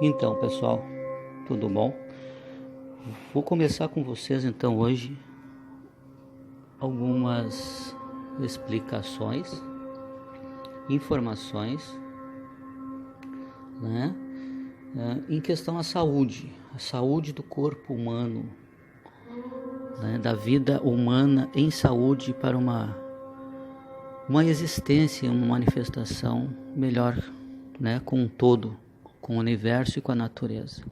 Então, pessoal, tudo bom? Vou começar com vocês então hoje algumas explicações, informações, né, em questão à saúde, a saúde do corpo humano, né, da vida humana em saúde para uma existência, uma manifestação melhor, né, com um todo, com o universo e com a natureza.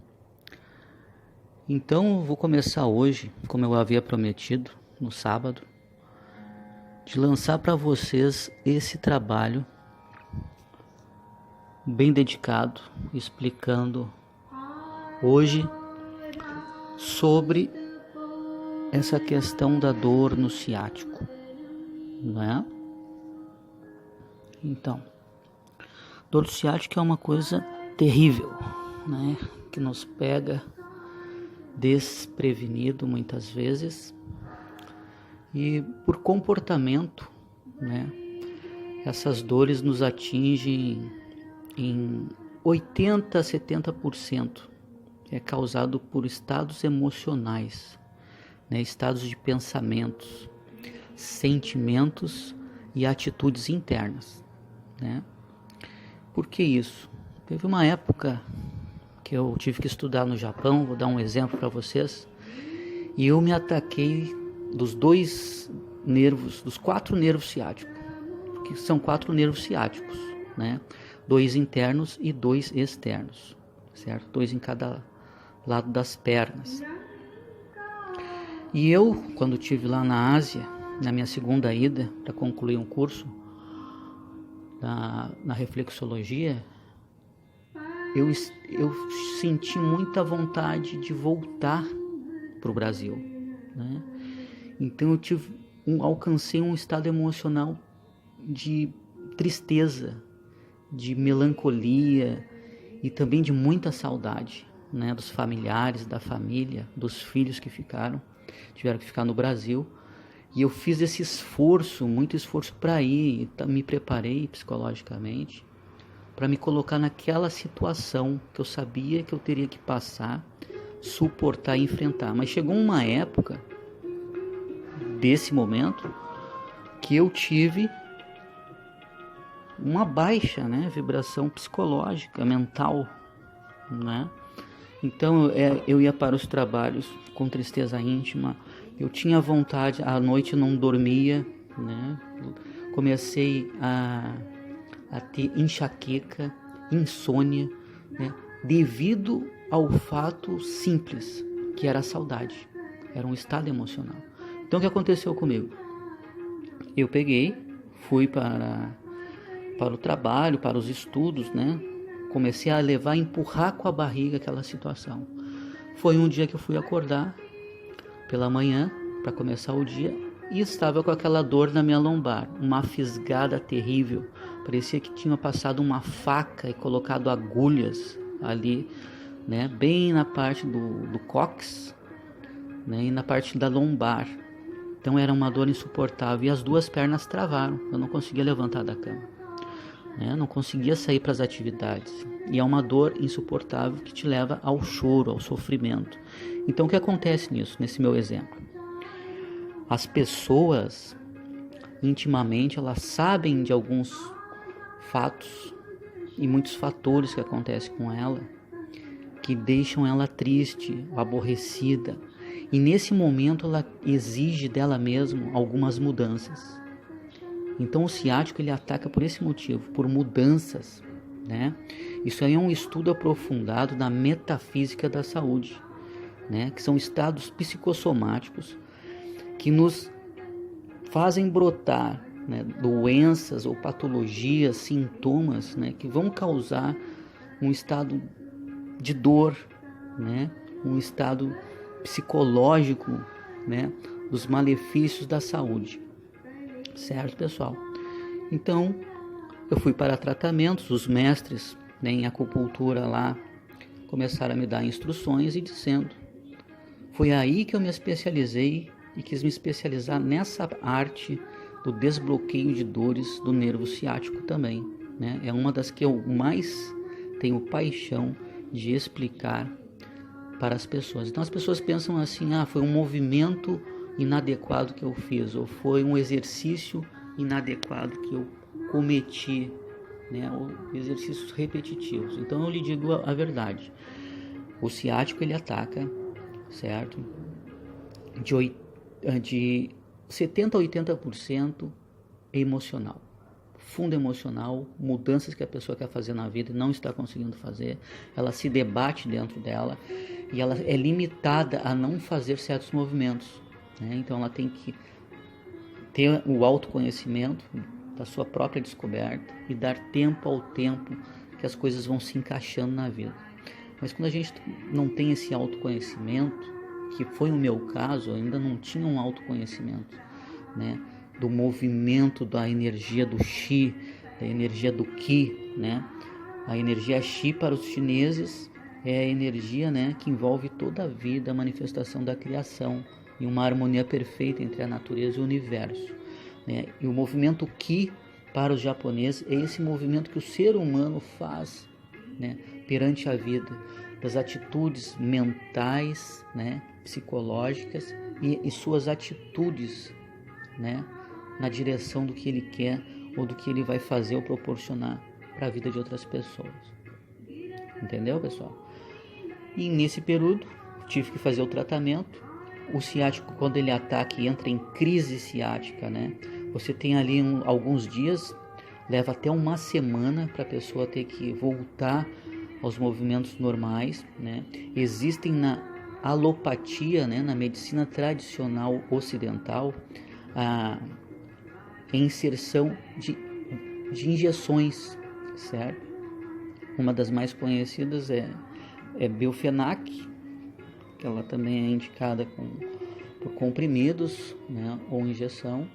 Então, vou começar hoje, como eu havia prometido, no sábado, de lançar para vocês esse trabalho bem dedicado, explicando hoje sobre essa questão da dor no ciático, não é? Então, dor ciática é uma coisa terrível, né? Que nos pega desprevenido muitas vezes e por comportamento, né? Essas dores nos atingem em 80 a 70%. É causado por estados emocionais, né? Estados de pensamentos, sentimentos e atitudes internas, né? Por que isso? Teve uma época que eu tive que estudar no Japão, vou dar um exemplo para vocês, e eu me ataquei dos dos 4 nervos ciáticos, que são 4 nervos ciáticos, né? 2 internos e 2 externos, certo? 2 em cada lado das pernas. E eu, quando estive lá na Ásia, na minha segunda ida, para concluir um curso na reflexologia, eu senti muita vontade de voltar para o Brasil, né? Então alcancei um estado emocional de tristeza, de melancolia e também de muita saudade, né? Dos familiares, da família, dos filhos que tiveram que ficar no Brasil. E eu fiz esse esforço, muito esforço para ir, me preparei psicologicamente para me colocar naquela situação que eu sabia que eu teria que passar, suportar e enfrentar. Mas chegou uma época desse momento que eu tive uma baixa, né, vibração psicológica, mental, né? Então eu ia para os trabalhos com tristeza íntima, eu tinha vontade, à noite não dormia, né? Comecei a ter enxaqueca, insônia, né? Devido ao fato simples, que era a saudade, era um estado emocional. Então o que aconteceu comigo? Eu fui para o trabalho, para os estudos, né? Comecei a empurrar com a barriga aquela situação. Foi um dia que eu fui acordar pela manhã para começar o dia e estava com aquela dor na minha lombar, uma fisgada terrível. Parecia que tinha passado uma faca e colocado agulhas ali, né? Bem na parte do cóccix, né? E na parte da lombar. Então era uma dor insuportável e as 2 pernas travaram. Eu não conseguia levantar da cama, né? Não conseguia sair para as atividades. E é uma dor insuportável que te leva ao choro, ao sofrimento. Então o que acontece nesse meu exemplo? As pessoas intimamente elas sabem de alguns fatos e muitos fatores que acontecem com ela que deixam ela triste, aborrecida, e nesse momento ela exige dela mesma algumas mudanças. Então o ciático ele ataca por esse motivo, por mudanças, né? Isso aí é um estudo aprofundado na metafísica da saúde, né? Que são estados psicossomáticos que nos fazem brotar, né, doenças ou patologias, sintomas, né, que vão causar um estado de dor, né, um estado psicológico, né, dos malefícios da saúde. Certo, pessoal? Então, eu fui para tratamentos, os mestres, né, em acupuntura lá começaram a me dar instruções e dizendo. Foi aí que eu me especializei e quis me especializar nessa arte do desbloqueio de dores do nervo ciático também, né? É uma das que eu mais tenho paixão de explicar para as pessoas. Então as pessoas pensam assim, foi um movimento inadequado que eu fiz, ou foi um exercício inadequado que eu cometi, né? Ou exercícios repetitivos. Então eu lhe digo a verdade. O ciático ele ataca, certo? De 70 a 80% emocional. Fundo emocional, mudanças que a pessoa quer fazer na vida e não está conseguindo fazer, ela se debate dentro dela e ela é limitada a não fazer certos movimentos, né? Então ela tem que ter o autoconhecimento da sua própria descoberta e dar tempo ao tempo que as coisas vão se encaixando na vida. Mas quando a gente não tem esse autoconhecimento, que foi o meu caso, eu ainda não tinha um autoconhecimento, né? Do movimento da energia do Qi, da energia do Qi, né? A energia Qi para os chineses é a energia, né, que envolve toda a vida, a manifestação da criação e uma harmonia perfeita entre a natureza e o universo, né? E o movimento Qi para os japoneses é esse movimento que o ser humano faz, né, perante a vida, das atitudes mentais, né, psicológicas e suas atitudes, né, na direção do que ele quer ou do que ele vai fazer ou proporcionar para a vida de outras pessoas. Entendeu, pessoal? E nesse período tive que fazer o tratamento. O ciático, quando ele ataca e entra em crise ciática, né, você tem ali alguns dias, leva até uma semana para a pessoa ter que voltar aos movimentos normais, né? Existem na alopatia, né, na medicina tradicional ocidental, a inserção de injeções, certo? Uma das mais conhecidas é Biofenac, que ela também é indicada por comprimidos, né, ou injeção,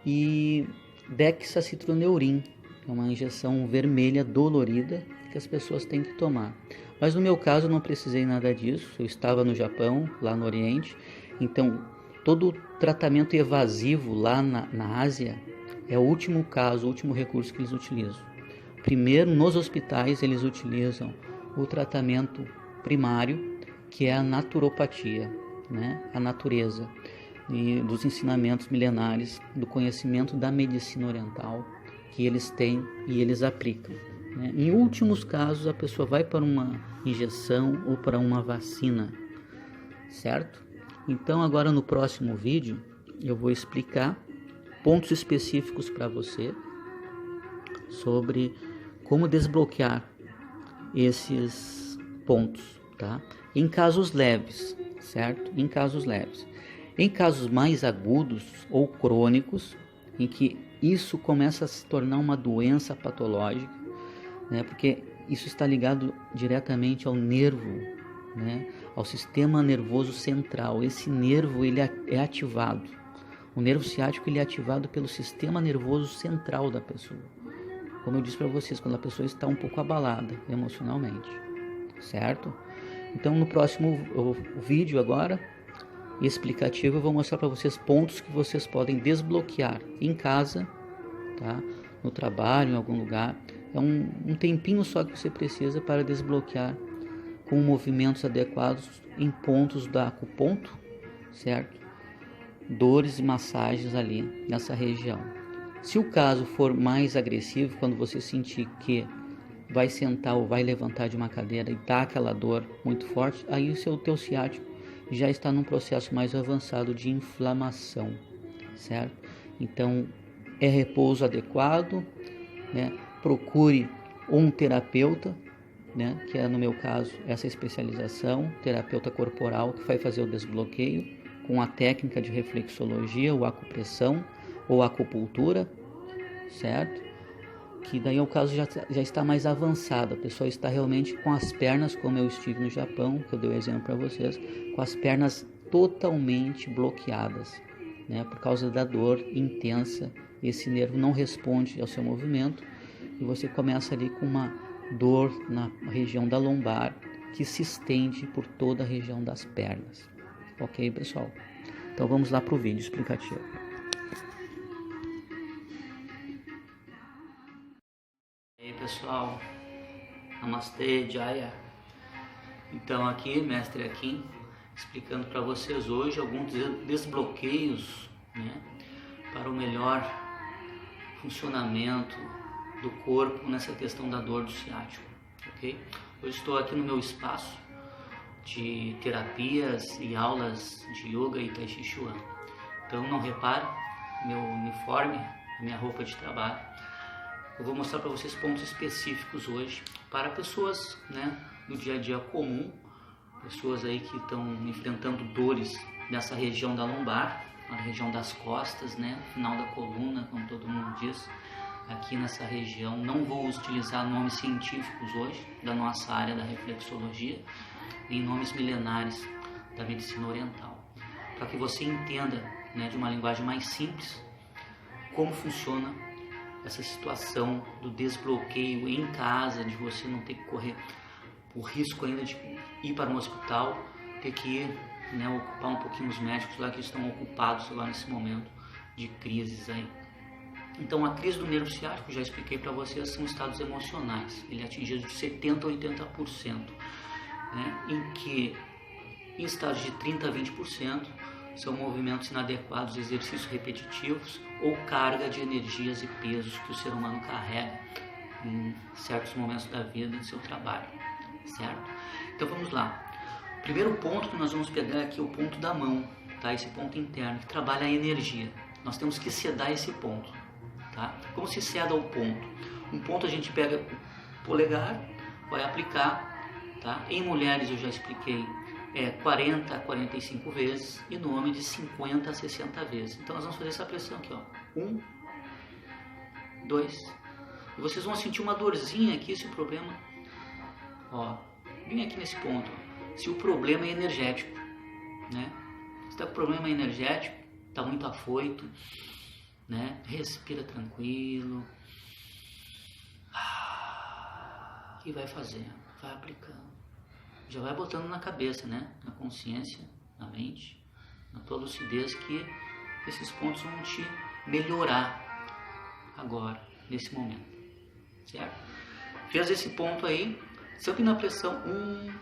e Dexacitroneurin, que é uma injeção vermelha dolorida que as pessoas têm que tomar. Mas no meu caso eu não precisei nada disso, eu estava no Japão, lá no Oriente, então todo o tratamento evasivo lá na Ásia é o último caso, o último recurso que eles utilizam. Primeiro, nos hospitais, eles utilizam o tratamento primário, que é a naturopatia, né? A natureza, e dos ensinamentos milenares, do conhecimento da medicina oriental, que eles têm e eles aplicam, né? Em últimos casos, a pessoa vai para uma injeção ou para uma vacina, certo? Então agora no próximo vídeo eu vou explicar pontos específicos para você sobre como desbloquear esses pontos, tá? Em casos leves, certo? Em casos leves. Em casos mais agudos ou crônicos, em que isso começa a se tornar uma doença patológica, né? Porque isso está ligado diretamente ao nervo, né? Ao sistema nervoso central. Esse nervo ele é ativado. O nervo ciático ele é ativado pelo sistema nervoso central da pessoa. Como eu disse para vocês, quando a pessoa está um pouco abalada emocionalmente, certo? Então no próximo vídeo agora, explicativo, eu vou mostrar para vocês pontos que vocês podem desbloquear em casa, tá? No trabalho, em algum lugar. É um tempinho só que você precisa para desbloquear com movimentos adequados em pontos da acuponto, certo? Dores e massagens ali nessa região. Se o caso for mais agressivo, quando você sentir que vai sentar ou vai levantar de uma cadeira e dá aquela dor muito forte, aí o teu ciático já está num processo mais avançado de inflamação, certo? Então é repouso adequado, né? Procure um terapeuta, né? Que é no meu caso essa especialização, terapeuta corporal, que vai fazer o desbloqueio com a técnica de reflexologia ou acupressão ou acupuntura, certo? Que daí o caso já está mais avançado, a pessoa está realmente com as pernas, como eu estive no Japão, que eu dei o exemplo para vocês, com as pernas totalmente bloqueadas, né? Por causa da dor intensa, esse nervo não responde ao seu movimento e você começa ali com uma dor na região da lombar que se estende por toda a região das pernas. Ok, pessoal? Então vamos lá para o vídeo explicativo. E aí, pessoal, Namastê, Jaya. Então aqui, mestre Akin, explicando para vocês hoje alguns desbloqueios, né, para o melhor funcionamento do corpo nessa questão da dor do ciático, ok? Hoje estou aqui no meu espaço de terapias e aulas de yoga e tai chi chuan. Então não repare meu uniforme, a minha roupa de trabalho. Eu vou mostrar para vocês pontos específicos hoje para pessoas, né, do dia a dia comum, pessoas aí que estão enfrentando dores nessa região da lombar, na região das costas, né, final da coluna, como todo mundo diz, aqui nessa região. Não vou utilizar nomes científicos hoje da nossa área da reflexologia, nem nomes milenares da medicina oriental, para que você entenda, né, de uma linguagem mais simples, como funciona essa situação do desbloqueio em casa, de você não ter que correr o risco ainda de ir para um hospital, ter que ir, né, ocupar um pouquinho os médicos lá que estão ocupados lá nesse momento de crises aí. Então a crise do nervo ciático, já expliquei para vocês, são estados emocionais. Ele é atingido de 70% a 80%, né, em que em estados de 30% a 20% são movimentos inadequados, exercícios repetitivos ou carga de energias e pesos que o ser humano carrega em certos momentos da vida, em seu trabalho, certo? Então vamos lá. O primeiro ponto que nós vamos pegar aqui é o ponto da mão, tá? Esse ponto interno que trabalha a energia. Nós temos que sedar esse ponto, tá? Como se seda o ponto? Um ponto a gente pega o polegar, vai aplicar, tá? Em mulheres eu já expliquei, 40 a 45 vezes, e no homem de 50 a 60 vezes. Então nós vamos fazer essa pressão aqui, ó. 1, 2, e vocês vão sentir uma dorzinha aqui se o problema, ó, bem aqui nesse ponto, ó, se o problema é energético, né? Se está com problema energético, está muito afoito, né? Respira tranquilo e vai fazendo, vai aplicando. Já vai botando na cabeça, né? Na consciência, na mente, na tua lucidez, que esses pontos vão te melhorar agora, nesse momento, certo? Fez esse ponto aí, sempre na pressão, 1,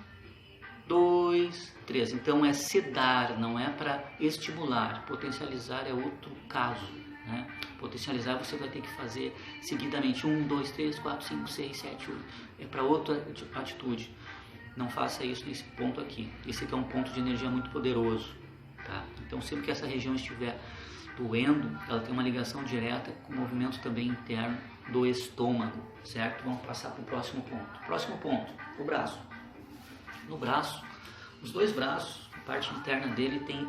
2, 3. Então é sedar, não é para estimular. Potencializar é outro caso, né? Potencializar você vai ter que fazer seguidamente, 1, 2, 3, 4, 5, 6, 7, 8. É para outra atitude. Não faça isso nesse ponto aqui. Esse aqui é um ponto de energia muito poderoso, tá? Então sempre que essa região estiver doendo, ela tem uma ligação direta com o movimento também interno do estômago, certo? Vamos passar para o próximo ponto. Próximo ponto, o braço. No braço, os dois braços, a parte interna dele tem,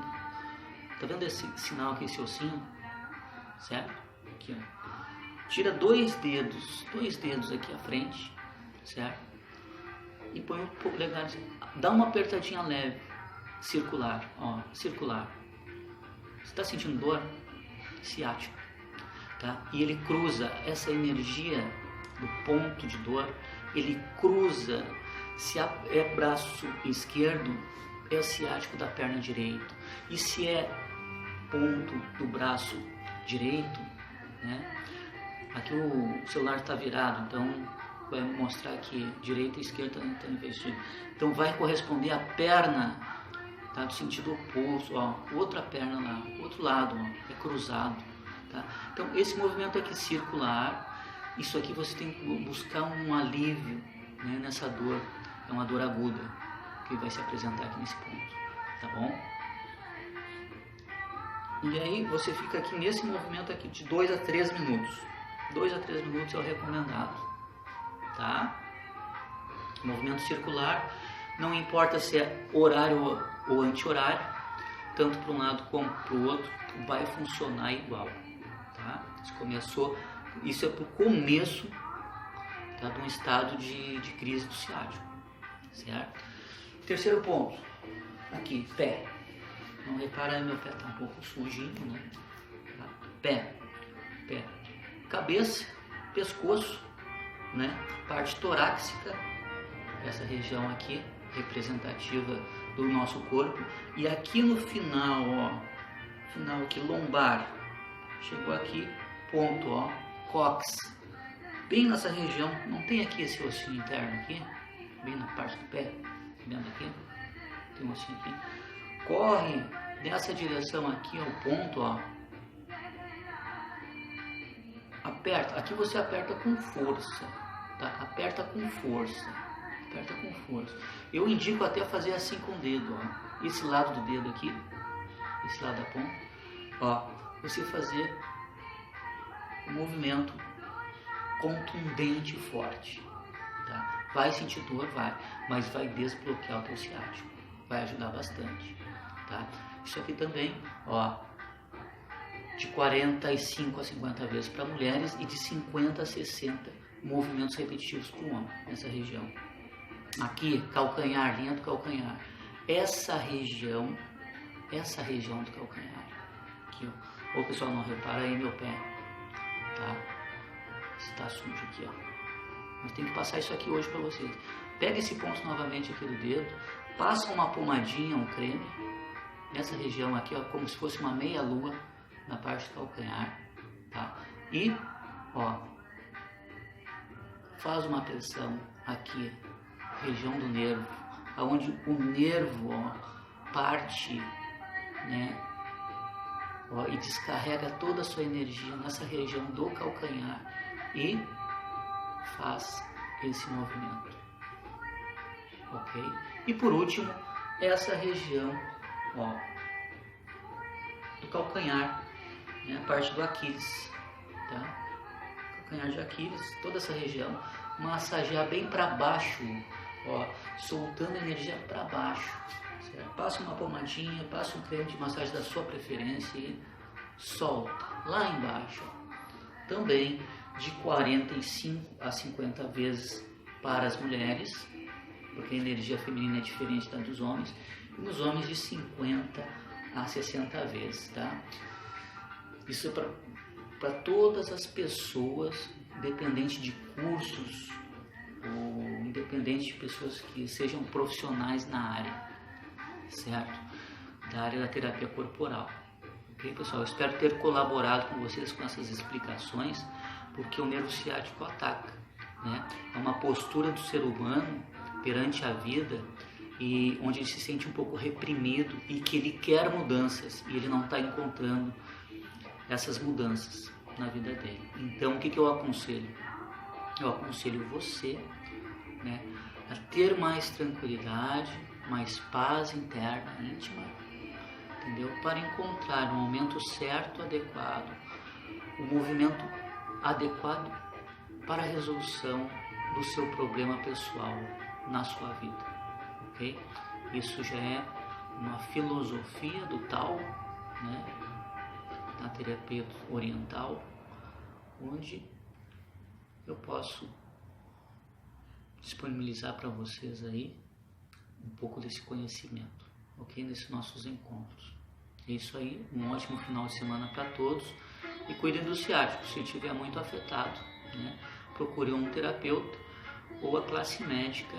tá vendo esse sinal aqui, esse ossinho, certo? Aqui, ó. Tira dois dedos aqui à frente, certo? E põe o polegar, dá uma apertadinha leve, circular, ó, circular. Você está sentindo dor? Ciático, tá? E ele cruza essa energia do ponto de dor, ele cruza, se é braço esquerdo, é o ciático da perna direita, e se é ponto do braço direito, né? Aqui o celular está virado, então vai mostrar que direita e esquerda está investido. Então vai corresponder à perna, tá, do sentido oposto, ó, outra perna lá, outro lado, ó, é cruzado, tá? Então esse movimento aqui circular, isso aqui você tem que buscar um alívio, né, nessa dor, é uma dor aguda que vai se apresentar aqui nesse ponto, tá bom? E aí você fica aqui nesse movimento aqui de 2 a 3 minutos. 2 a 3 minutos é o recomendado, tá? Movimento circular, não importa se é horário ou anti-horário, tanto para um lado como para o outro, vai funcionar igual, tá? Isso é para o começo, tá, de um estado de crise do ciático, certo? Terceiro ponto, aqui, pé. Não repara, meu pé está um pouco sujinho, né? Tá? Pé. Cabeça, pescoço, né? Parte torácica, essa região aqui, representativa do nosso corpo. E aqui no final, ó, final aqui, lombar, chegou aqui, ponto, ó, cóccix, bem nessa região. Não tem aqui esse ossinho interno aqui, bem na parte do pé, vendo aqui? Tem um ossinho aqui. Corre nessa direção aqui ao ponto, ó. Aperta. Aqui você aperta com força, tá? Aperta com força. Aperta com força. Eu indico até fazer assim com o dedo, ó. Esse lado do dedo aqui, esse lado da ponta, ó. Você fazer um movimento contundente e forte, tá? Vai sentir dor, vai, mas vai desbloquear o teu ciático, vai ajudar bastante, tá? Isso aqui também, ó, de 45 a 50 vezes para mulheres e de 50 a 60 movimentos repetitivos para o homem, nessa região. Aqui, calcanhar, linha do calcanhar, essa região do calcanhar, aqui, ó. Ô pessoal, não repara aí meu pé, tá? Está sujo aqui, ó. Mas tem que passar isso aqui hoje para vocês. Pega esse ponto novamente aqui do dedo, passa uma pomadinha, um creme nessa região aqui, ó, como se fosse uma meia lua na parte do calcanhar, tá? E, ó, faz uma pressão aqui, região do nervo, aonde o nervo, ó, parte, né? Ó, e descarrega toda a sua energia nessa região do calcanhar e faz esse movimento, ok? E por último, essa região, ó, do calcanhar, né, a parte do Aquiles, tá? Calcanhar de Aquiles, toda essa região, massagear bem para baixo, ó, soltando energia para baixo, certo? Passa uma pomadinha, passa um creme de massagem da sua preferência e solta lá embaixo, ó. Também de 45 a 50 vezes para as mulheres, porque a energia feminina é diferente da dos homens, e nos homens de 50 a 60 vezes, tá? Isso é para todas as pessoas, independente de cursos ou independente de pessoas que sejam profissionais na área, certo? Da área da terapia corporal. Ok, pessoal? Eu espero ter colaborado com vocês com essas explicações, porque o nervo ciático ataca, né? É uma postura do ser humano perante a vida e onde ele se sente um pouco reprimido e que ele quer mudanças e ele não está encontrando essas mudanças na vida dele. Então, o que eu aconselho? Eu aconselho você, né, a ter mais tranquilidade, mais paz interna, íntima, entendeu? Para encontrar o momento certo, adequado, o movimento adequado para a resolução do seu problema pessoal na sua vida, ok? Isso já é uma filosofia do Tao, né, na terapia oriental, onde eu posso disponibilizar para vocês aí um pouco desse conhecimento, ok? Nesses nossos encontros. É isso aí, um ótimo final de semana para todos e cuidem do ciático. Se estiver muito afetado, né, procure um terapeuta ou a classe médica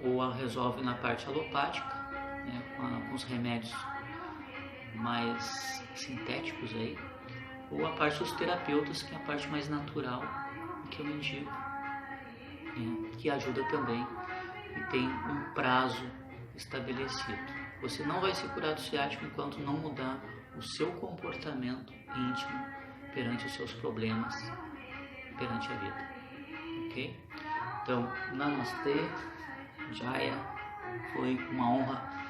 ou a resolve na parte alopática, né, com os remédios mais sintéticos aí, ou a parte dos terapeutas, que é a parte mais natural que eu indico, né, que ajuda também e tem um prazo estabelecido. Você não vai se curar do ciático enquanto não mudar o seu comportamento íntimo perante os seus problemas, perante a vida, ok? Então, Namastê, Jaya, foi uma honra